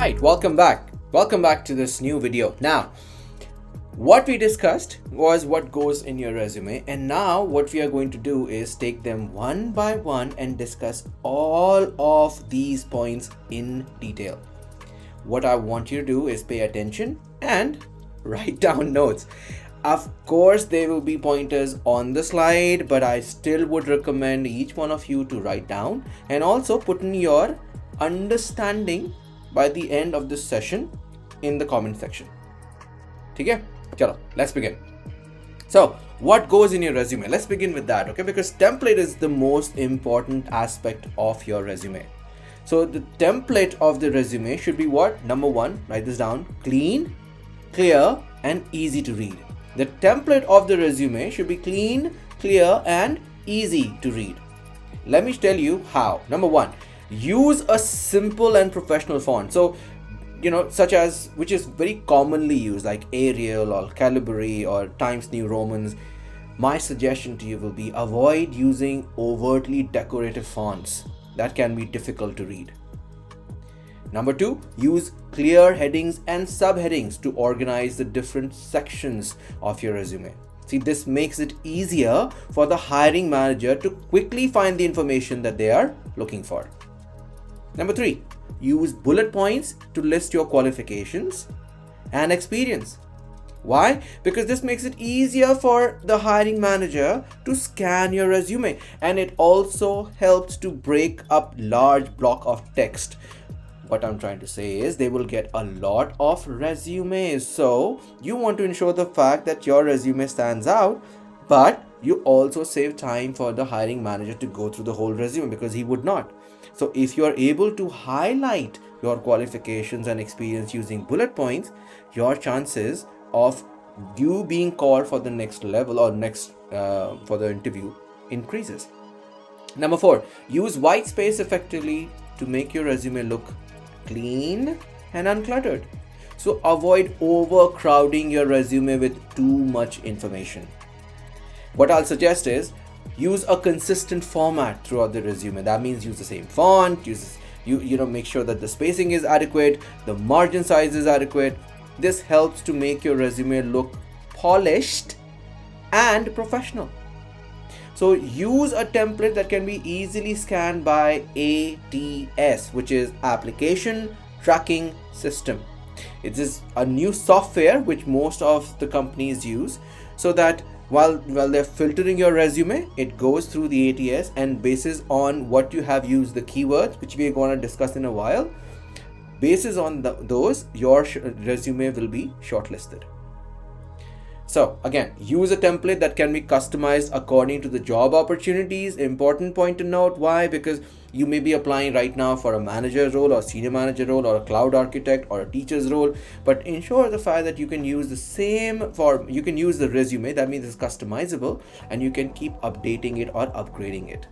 Right, welcome back. Welcome back to this new video. Now, what we discussed was what goes in your resume, and now what we are going to do is take them one by one and discuss all of these points in detail. What I want you to do is pay attention and write down notes. Of course, there will be pointers on the slide, but I still would recommend each one of you to write down and also put in your understanding by the end of this session in the comment section. Okay? Chalo, let's begin. So, what goes in your resume? Let's begin with that, okay? Because template is the most important aspect of your resume. So, the template of the resume should be what? Number one, write this down: clean, clear, and easy to read. The template of the resume should be clean, clear, and easy to read. Let me tell you how. Number one, use a simple and professional font. So, such as, which is very commonly used, like Arial or Calibri or Times New Romans. My suggestion to you will be avoid using overtly decorative fonts that can be difficult to read. Number two, use clear headings and subheadings to organize the different sections of your resume. See, this makes it easier for the hiring manager to quickly find the information that they are looking for. Number three, use bullet points to list your qualifications and experience. Why? Because this makes it easier for the hiring manager to scan your resume, and it also helps to break up large block of text. What I'm trying to say is they will get a lot of resumes, so you want to ensure the fact that your resume stands out, but you also save time for the hiring manager to go through the whole resume, because he would not. So if you are able to highlight your qualifications and experience using bullet points, your chances of you being called for the next level or next for the interview increases. Number four, use white space effectively to make your resume look clean and uncluttered. So avoid overcrowding your resume with too much information. What I'll suggest is use a consistent format throughout the resume. That means use the same font, make sure that the spacing is adequate, the margin size is adequate. This helps to make your resume look polished and professional. So use a template that can be easily scanned by ATS, which is Application Tracking System. It is a new software which most of the companies use, so that while they're filtering your resume, it goes through the ATS, and basis on what you have used, the keywords, which we are going to discuss in a while, basis on those, your resume will be shortlisted. So again, use a template that can be customized according to the job opportunities. Important point to note. Why? Because you may be applying right now for a manager role or senior manager role or a cloud architect or a teacher's role, but ensure the fact that you can use the same form. You can use the resume, that means it's customizable, and you can keep updating it or upgrading it.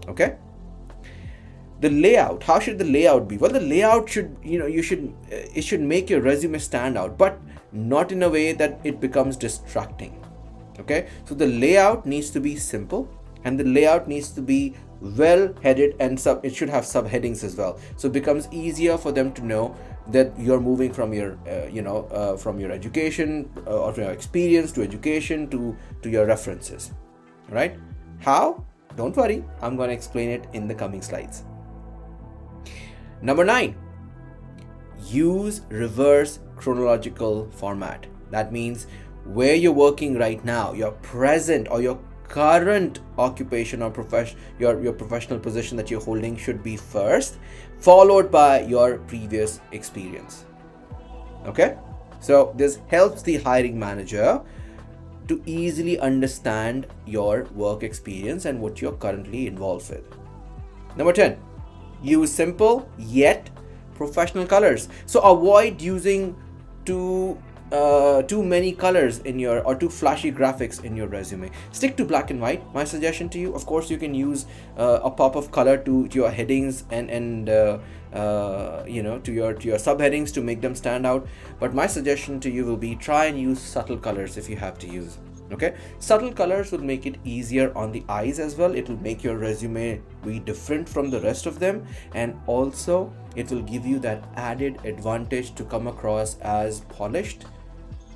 Okay. The layout, how should the layout be? Well, the layout should, it should make your resume stand out, but not in a way that it becomes distracting. Okay, so the layout needs to be simple, and the layout needs to be well headed, and it should have subheadings as well, so it becomes easier for them to know that you're moving from your from your education or from your experience to education to your references. Right? How? Don't worry, I'm going to explain it in the coming slides. Number 9, use reverse chronological format. That means where you're working right now, your present or your current occupation or your professional position that you're holding should be first, followed by your previous experience. Okay, so this helps the hiring manager to easily understand your work experience and what you're currently involved with. Number 10, use simple yet professional colors. So avoid using too many colors in your, or too flashy graphics in your resume. Stick to black and white. My suggestion to you, of course, you can use a pop of color to your headings and to your subheadings to make them stand out. But my suggestion to you will be try and use subtle colors if you have to use. Okay, subtle colors will make it easier on the eyes as well. It will make your resume be different from the rest of them, and also it will give you that added advantage to come across as polished,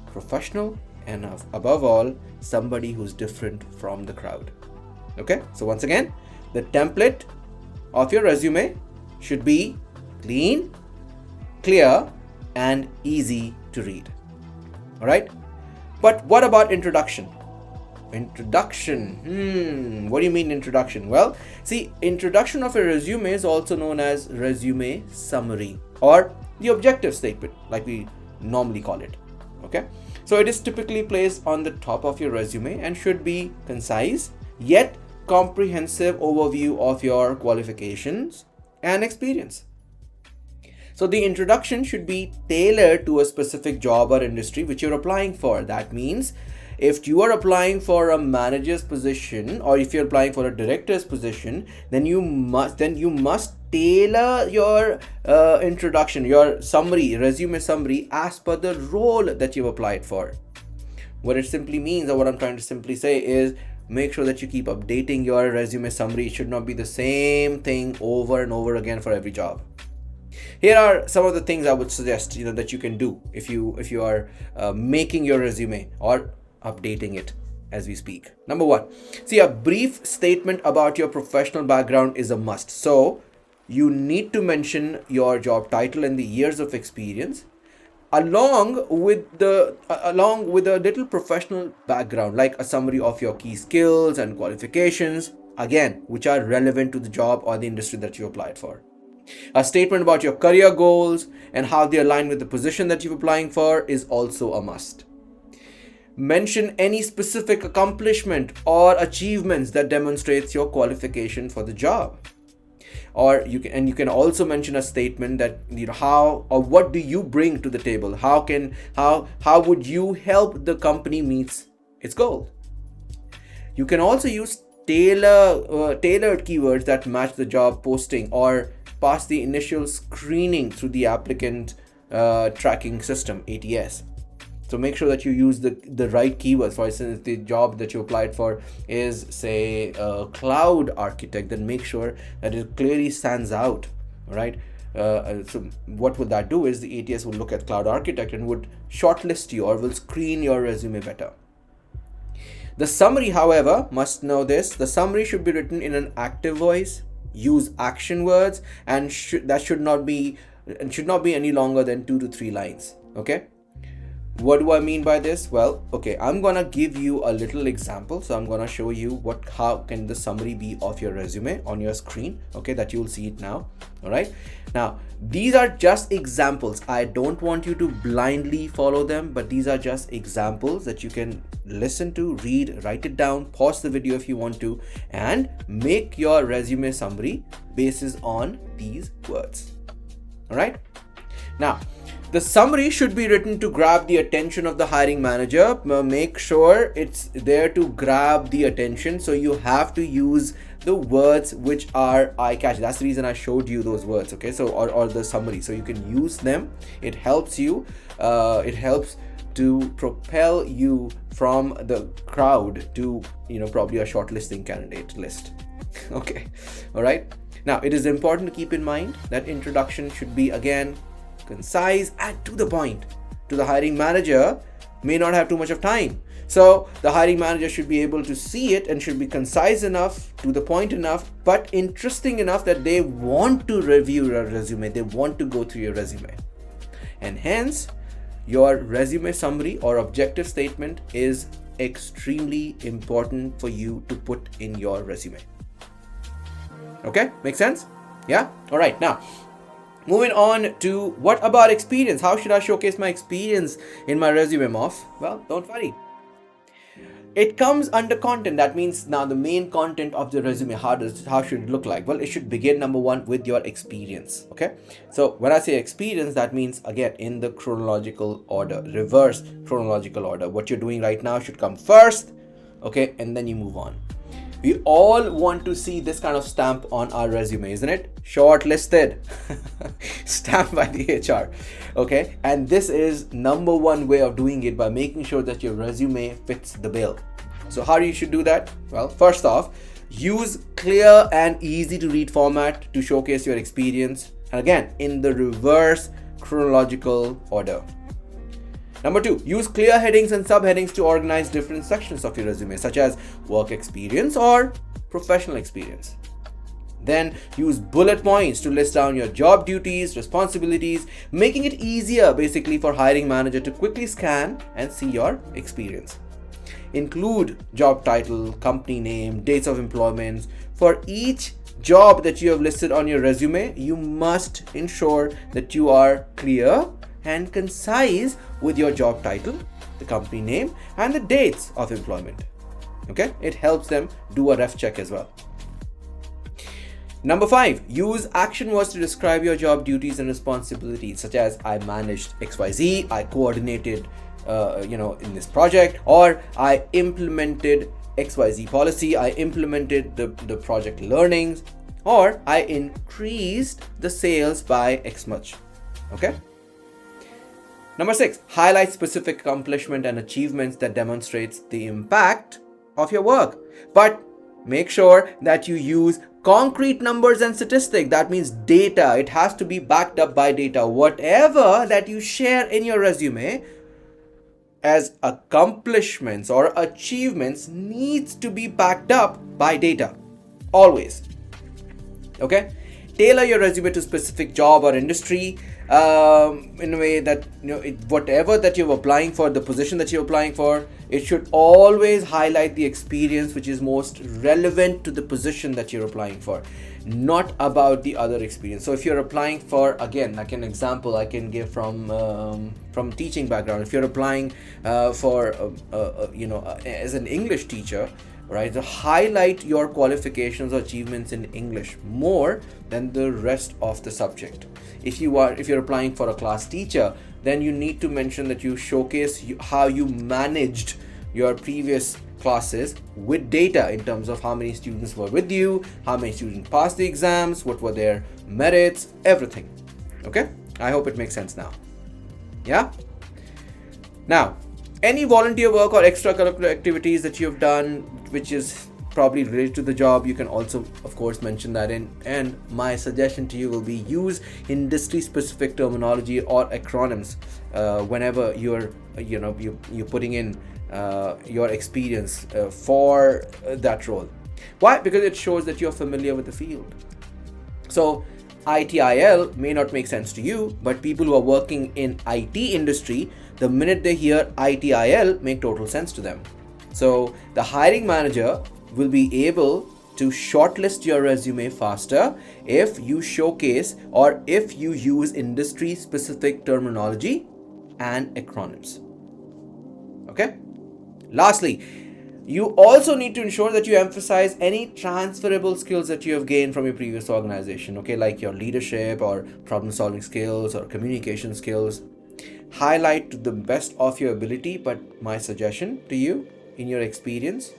professional, and above all, somebody who's different from the crowd. Okay, so once again, the template of your resume should be clean, clear, and easy to read. All right, but what about introduction? Introduction. What do you mean introduction? Well, see, introduction of a resume is also known as resume summary or the objective statement, like we normally call it. Okay, so it is typically placed on the top of your resume and should be concise yet comprehensive overview of your qualifications and experience. So the introduction should be tailored to a specific job or industry which you're applying for. That means if you are applying for a manager's position or if you're applying for a director's position, then you must tailor your introduction, your summary, resume summary, as per the role that you've applied for. What it simply means, or what I'm trying to simply say, is make sure that you keep updating your resume summary. It should not be the same thing over and over again for every job. Here are some of the things I would suggest that you can do if you are making your resume or updating it as we speak. Number one, see, a brief statement about your professional background is a must. So you need to mention your job title and the years of experience, along with a little professional background, like a summary of your key skills and qualifications, again, which are relevant to the job or the industry that you applied for. A statement about your career goals and how they align with the position that you're applying for is also a must. Mention any specific accomplishment or achievements that demonstrates your qualification for the job. Or you can also mention a statement that how or what do you bring to the table? How would you help the company meets its goal? You can also use tailored keywords that match the job posting or pass the initial screening through the applicant tracking system, ATS. So make sure that you use the right keywords. For instance, if the job that you applied for is, say, a cloud architect, then make sure that it clearly stands out. All right. So what would that do is the ATS will look at cloud architect and would shortlist you or will screen your resume better. The summary, however, must know this. The summary should be written in an active voice, use action words, and that should not be any longer than 2 to 3 lines. Okay. What do I mean by this? Well, okay, I'm gonna give you a little example. So I'm gonna show you how can the summary be of your resume on your screen. Okay, that you'll see it now. All right. Now, these are just examples. I don't want you to blindly follow them, but these are just examples that you can listen to, read, write it down, pause the video if you want to, and make your resume summary basis on these words. All right. Now, the summary should be written to grab the attention of the hiring manager. Make sure it's there to grab the attention. So you have to use the words which are eye-catching. That's the reason I showed you those words. Okay, so or the summary. So you can use them. It helps you. It helps to propel you from the crowd to probably a shortlisting candidate list. Okay, all right. Now it is important to keep in mind that introduction should be again concise and to the point. To the hiring manager may not have too much of time, so the hiring manager should be able to see it and should be concise enough, to the point enough, but interesting enough that they want to review your resume, they want to go through your resume. And hence your resume summary or objective statement is extremely important for you to put in your resume. Okay, make sense? Yeah. All right, now moving on to what about experience? How should I showcase my experience in my resume, Moff? Well, don't worry. It comes under content. That means now the main content of the resume, how should it look like? Well, it should begin, number one, with your experience. Okay. So when I say experience, that means again in the chronological order, reverse chronological order. What you're doing right now should come first. Okay. And then you move on. We all want to see this kind of stamp on our resume, isn't it? Shortlisted. Stamped by the HR. Okay, and this is number one way of doing it, by making sure that your resume fits the bill. So how you should do that? Well, first off, use clear and easy to read format to showcase your experience, and again, in the reverse chronological order. Number two, use clear headings and subheadings to organize different sections of your resume, such as work experience or professional experience. Then use bullet points to list down your job duties, responsibilities, making it easier basically for hiring manager to quickly scan and see your experience. Include job title, company name, dates of employment. For each job that you have listed on your resume, you must ensure that you are clear and concise with your job title, the company name, and the dates of employment. Okay, it helps them do a ref check as well. Number 5, use action words to describe your job duties and responsibilities, such as I managed XYZ, I coordinated in this project, or I implemented XYZ policy, I implemented the project learnings, or I increased the sales by X much. Okay. Number 6, highlight specific accomplishment and achievements that demonstrates the impact of your work. But make sure that you use concrete numbers and statistics. That means data. It has to be backed up by data. Whatever that you share in your resume as accomplishments or achievements needs to be backed up by data. Always. Okay? Tailor your resume to specific job or industry in a way that whatever that you're applying for, the position that you're applying for, it should always highlight the experience which is most relevant to the position that you're applying for, not about the other experience. So if you're applying for, again, like an example I can give from teaching background, if you're applying for as an English teacher, right, to highlight your qualifications or achievements in English more than the rest of the subject. If you're applying for a class teacher, then you need to mention that you showcase how you managed your previous classes with data in terms of how many students were with you, how many students passed the exams, what were their merits, everything. Okay, I hope it makes sense now. Yeah. Now, any volunteer work or extracurricular activities that you have done which is probably related to the job, you can also of course mention that in. And my suggestion to you will be use industry specific terminology or acronyms whenever you're putting in your experience for that role. Why? Because it shows that you're familiar with the field. So ITIL may not make sense to you, but people who are working in IT industry, the minute they hear ITIL, make total sense to them. So the hiring manager will be able to shortlist your resume faster if you showcase or if you use industry specific terminology and acronyms. Okay. Lastly, you also need to ensure that you emphasize any transferable skills that you have gained from your previous organization, okay, like your leadership or problem solving skills or communication skills. Highlight to the best of your ability, but my suggestion to you, in your experience,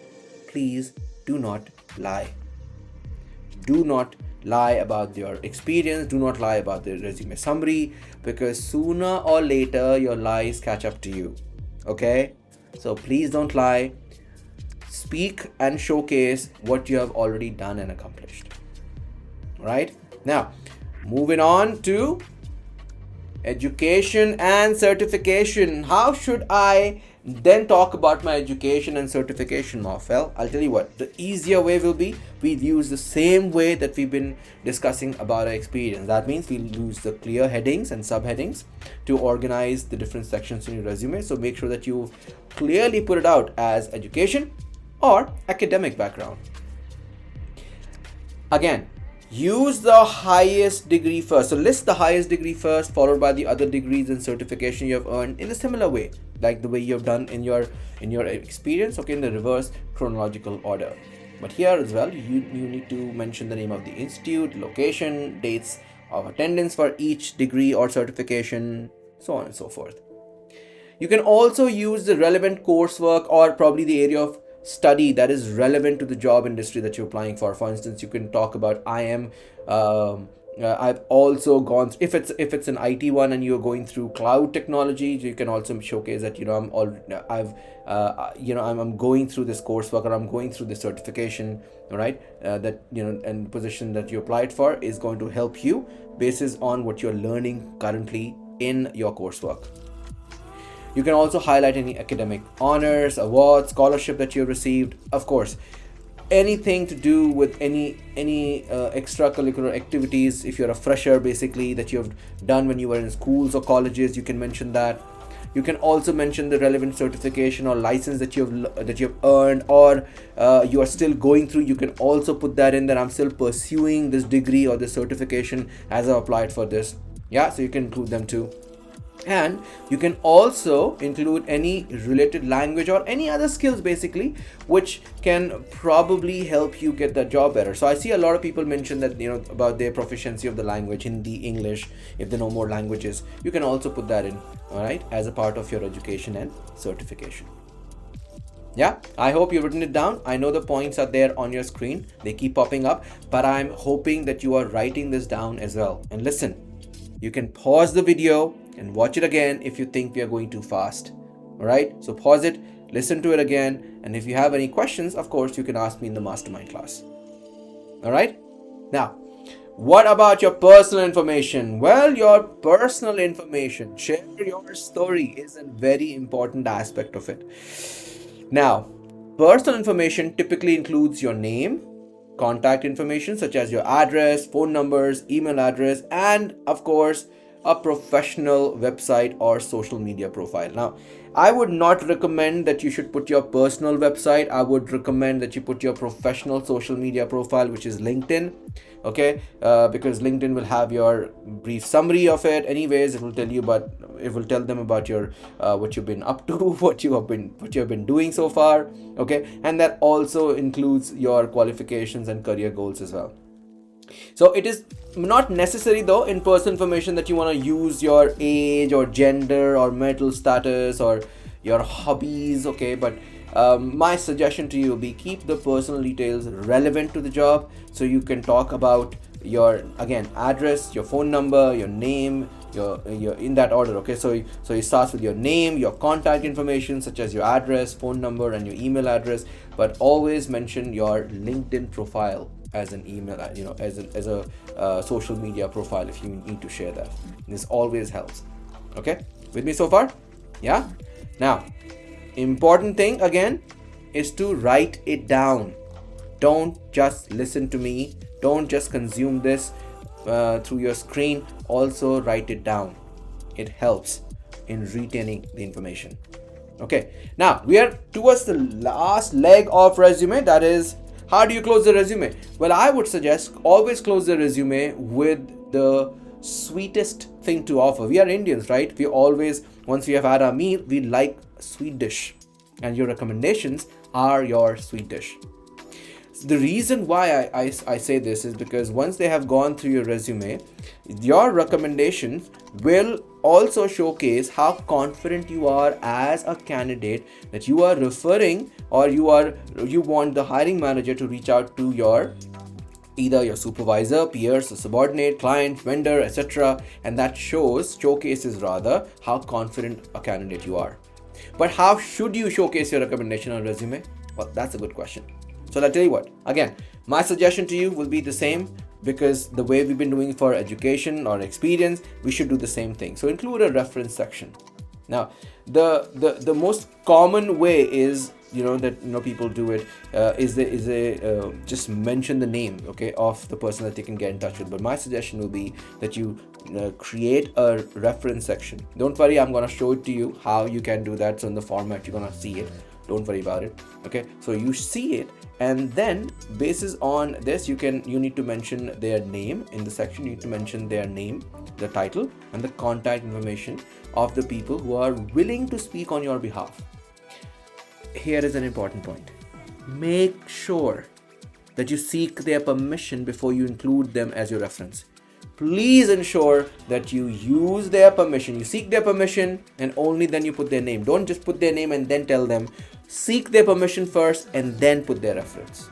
please do not lie. Do not lie about your experience. Do not lie about the resume summary, because sooner or later your lies catch up to you. Okay? So please don't lie. Speak and showcase what you have already done and accomplished. Right? Now, moving on to education and certification. How should I then talk about my education and certification, Moff? Well, I'll tell you what, the easier way will be, we'll use the same way that we've been discussing about our experience. That means we'll use the clear headings and subheadings to organize the different sections in your resume. So make sure that you clearly put it out as education or academic background. Again, use the highest degree first. So list the highest degree first, followed by the other degrees and certification you have earned in a similar way, like the way you have done in your experience, okay, in the reverse chronological order. But here as well, you need to mention the name of the institute, location, dates of attendance for each degree or certification, so on and so forth. You can also use the relevant coursework or probably the area of study that is relevant to the job industry that you're applying for. For instance, you can talk about I've also gone if it's an IT one and you're going through cloud technology, you can also showcase that I'm going through this coursework, or I'm going through this certification, all right, that and position that you applied for is going to help you basis on what you're learning currently in your coursework. You can also highlight any academic honors, awards, scholarship that you received. Of course, anything to do with any extracurricular activities. If you're a fresher, basically, that you have done when you were in schools or colleges, you can mention that. You can also mention the relevant certification or license that you've earned, or you are still going through. You can also put that in, that I'm still pursuing this degree or this certification as I applied for this. Yeah, so you can include them too. And you can also include any related language or any other skills, basically, which can probably help you get that job better. So I see a lot of people mention that, about their proficiency of the language, Hindi, English. If they know more languages, you can also put that in, all right, as a part of your education and certification. Yeah, I hope you've written it down. I know the points are there on your screen. They keep popping up, but I'm hoping that you are writing this down as well. And listen, you can pause the video and watch it again if you think we are going too fast. All right, so pause it, listen to it again, and if you have any questions, of course, you can ask me in the mastermind class. All right, now, what about your personal information? Well, your personal information, share your story, is a very important aspect of it. Now, personal information typically includes your name, contact information such as your address, phone numbers, email address, and of course, a professional website or social media profile. Now, I would not recommend that you should put your personal website. I would recommend that you put your professional social media profile, which is LinkedIn. Okay, because LinkedIn will have your brief summary of it. Anyways, it will tell them about your what you've been up to, what you have been doing so far. Okay, and that also includes your qualifications and career goals as well. So it is not necessary though in personal information that you want to use your age or gender or marital status or your hobbies. Okay, but my suggestion to you will be keep the personal details relevant to the job, so you can talk about your, again, address, your phone number, your name, your in that order. Okay, so it starts with your name, your contact information such as your address, phone number, and your email address, but always mention your LinkedIn profile as an email, as a social media profile if you need to share that. This always helps. Okay, with me so far? Yeah. Now, important thing again is to write it down. Don't just listen to me. Don't just consume this through your screen. Also write it down. It helps in retaining the information. Okay, now we are towards the last leg of resume, that is, how do you close the resume? Well, I would suggest always close the resume with the sweetest thing to offer. We are Indians, right? We always, once we have had our meal, we like sweet dish, and your recommendations are your sweet dish. The reason why I say this is because once they have gone through your resume, your recommendations will also showcase how confident you are as a candidate, that you are referring, or you want the hiring manager to reach out to your either your supervisor, peers, a subordinate, client, vendor, etc. And that showcases rather how confident a candidate you are. But how should you showcase your recommendation on resume? Well, that's a good question. So I'll tell you what, again, my suggestion to you will be the same, because the way we've been doing for education or experience, we should do the same thing. So include a reference section. Now, the most common way is, people do it, is just mention the name, okay, of the person that they can get in touch with. But my suggestion will be that you create a reference section. Don't worry, I'm going to show it to you how you can do that. So in the format, you're going to see it. Don't worry about it. Okay, so you see it, and then basis on this, you need to mention their name in the section. You need to mention their name, the title, and the contact information of the people who are willing to speak on your behalf. Here is an important point. Make sure that you seek their permission before you include them as your reference. please ensure that you use their permission. You seek their permission and only then you put their name. Don't just put their name and then tell them. Seek their permission first and then put their reference.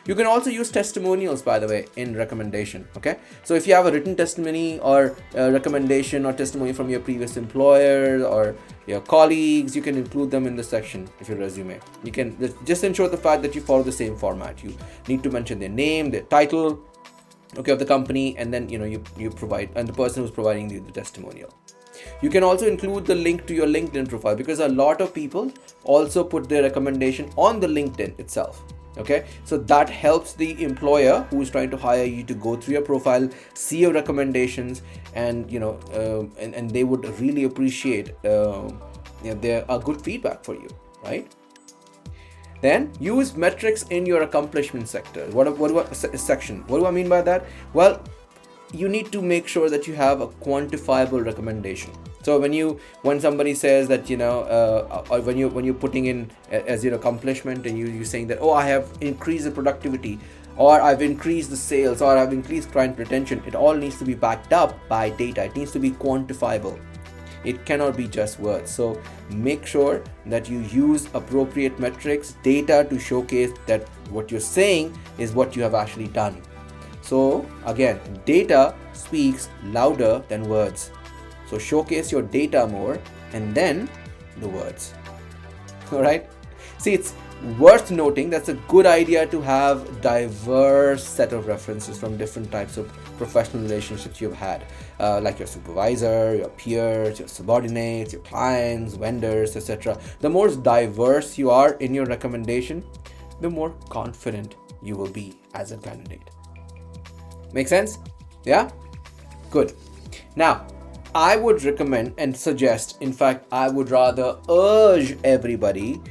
You can also use testimonials, by the way, in recommendation. Okay, so if you have a written testimony or a recommendation or testimony from your previous employer or your colleagues, you can include them in the section of your resume. You can just ensure the fact that you follow the same format. You need to mention their name, their title, okay, of the company, and then you provide, and the person who's providing the testimonial. You can also include the link to your LinkedIn profile, because a lot of people also put their recommendation on the LinkedIn itself. Okay, so that helps the employer who is trying to hire you to go through your profile, see your recommendations, and and they would really appreciate their good feedback for you, right? Then use metrics in your accomplishment sector. Section? What do I mean by that? Well, you need to make sure that you have a quantifiable recommendation. So when somebody says that or when you're putting in as your accomplishment, and you're saying that, oh, I have increased the productivity, or I've increased the sales, or I've increased client retention, it all needs to be backed up by data. It needs to be quantifiable. It cannot be just words. So make sure that you use appropriate metrics, data, to showcase that what you're saying is what you have actually done. So again, data speaks louder than words. So showcase your data more and then the words. All right. See, it's worth noting that's a good idea to have diverse set of references from different types of professional relationships you've had, like your supervisor, your peers, your subordinates, your clients, vendors, etc. The more diverse you are in your recommendation, the more confident you will be as a candidate. Make sense? Yeah? Good. Now, I would recommend and suggest, in fact, I would rather urge everybody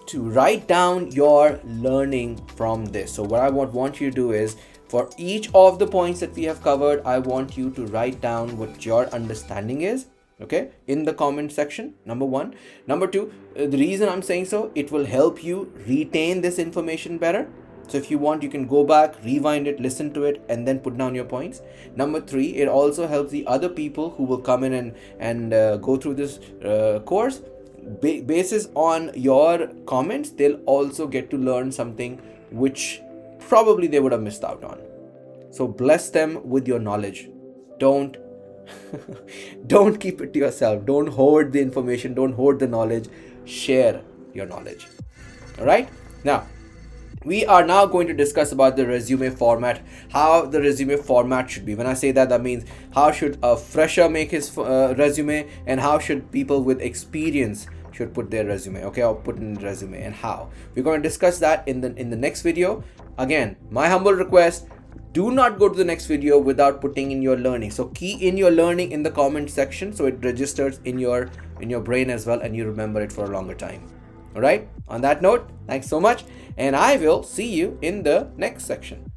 to write down your learning from this. So what I want you to do is, for each of the points that we have covered, I want you to write down what your understanding is, okay, in the comment section, number one. Number two, the reason I'm saying so, it will help you retain this information better. So if you want, you can go back, rewind it, listen to it, and then put down your points. Number three, it also helps the other people who will come in and go through this course. Basis on your comments, they'll also get to learn something which probably they would have missed out on. So bless them with your knowledge. Don't keep it to yourself. Don't hoard the information. Don't hoard the knowledge. Share your knowledge. All right. Now, we are now going to discuss about the resume format, how the resume format should be. When I say that, that means how should a fresher make his resume, and how should people with experience should put their resume, okay, or put in the resume, and how. We're going to discuss that in the next video. Again, my humble request, do not go to the next video without putting in your learning. So key in your learning in the comment section so it registers in your brain as well, and you remember it for a longer time. All right. On that note, thanks so much, and I will see you in the next section.